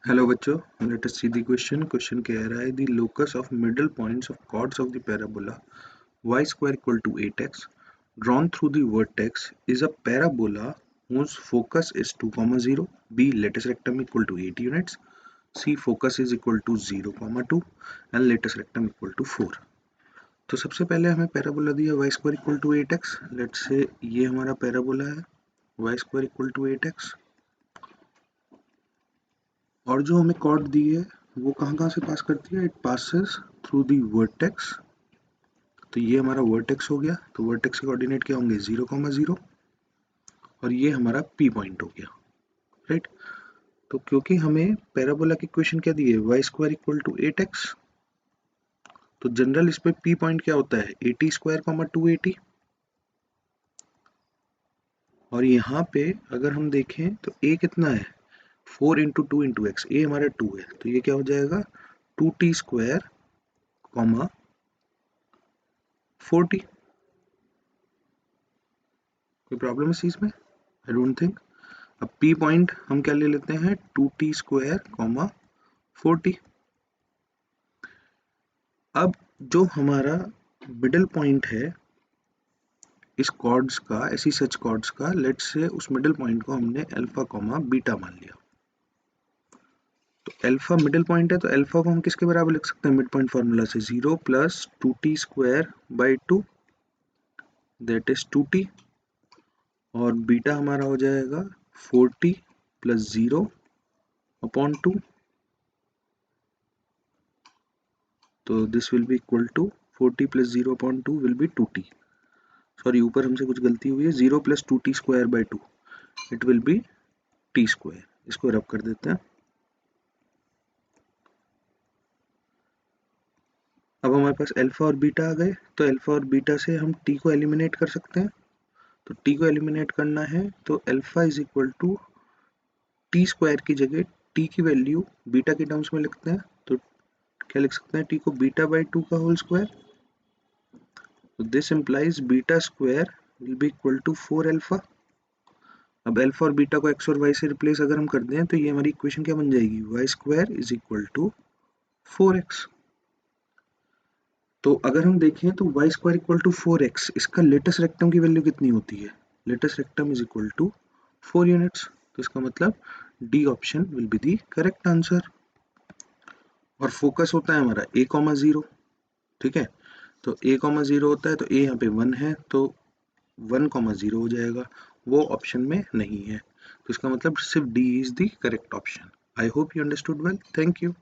Hello बच्चों, let us see the question कह रहा है the locus of middle points of chords of the parabola y square equal to 8x drawn through the vertex is a parabola whose focus is 2, 0, b latus rectum equal to 8 units, c focus is equal to 0, 2 and latus rectum equal to 4। तो सबसे पहले हमें parabola दिया y square equal to 8x। Let's say ये हमारा parabola है y square equal to 8x और जो हमें कॉर्ड दी है वो कहाँ से पास करती है, it passes through the vertex. तो ये हमारा वर्टेक्स हो गया, तो वर्टेक्स के कोऑर्डिनेट क्या होंगे 0, 0 और ये हमारा पी पॉइंट हो गया, राइट। तो क्योंकि हमें पैराबोला की इक्वेशन क्या दी है Y square equal to 8x, तो जनरल इस पे पी पॉइंट क्या होता है 80 स्क्वायर 280। और यहाँ पे अगर हम देखें तो a कितना है 4 इंटू 2 इंटू एक्स, ए हमारा 2 है, तो ये क्या हो जाएगा 2t स्क्वायर 40। कोई प्रॉब्लम इस चीज में? I don't think. अब पी पॉइंट हम क्या ले लेते हैं 2t स्क्वायर 40। अब जो हमारा मिडल पॉइंट है इस कॉर्ड्स का, ऐसी सच कॉर्ड्स का, लेट्स से उस मिडल पॉइंट को हमने अल्फा बीटा मान लिया। तो अल्फा मिडल पॉइंट है, तो अल्फा को हम किसके बराबर लिख सकते हैं मिड पॉइंट फॉर्मूला से 0 plus 2t square by 2 that is 2t, और बीटा हमारा हो जाएगा 40 प्लस 0 अपॉन 2। तो this will be equal to 40 plus 0 upon 2 will be 2t। Sorry, ऊपर हमसे कुछ गलती हुई है, 0 plus 2t square by 2 it will be t square. इसको रब कर देते हैं। अब हमारे पास अल्फा और बीटा आ गए, तो अल्फा और बीटा से हम t को एलिमिनेट कर सकते हैं। तो t को एलिमिनेट करना है तो alpha is equal to T square की जगह t की वैल्यू बीटा के टर्म्स में लिखते हैं, तो क्या लिख सकते हैं t को बीटा बाई 2 का होल स्क्वायर। तो this implies beta square will be equal to 4 alpha. अब अल्फा और बीटा को एक्स और वाई से रिप्लेस अगर हम कर दें तो ये हमारी इक्वेशन क्या बन जाएगी Y square is equal to 4x। तो अगर हम देखें तो Y square equal to 4x, इसका लेटेस्ट रेक्टम की वैल्यू कितनी होती है, latus rectum is equal to 4 units. तो इसका मतलब D option will be the correct answer. और फोकस होता है हमारा a, 0, ठीक है। तो a, 0 होता है, तो a यहाँ पे 1 है, तो 1, 0 हो जाएगा, वो ऑप्शन में नहीं है। तो इसका मतलब सिर्फ D is the correct option. I hope you understood well. Thank you.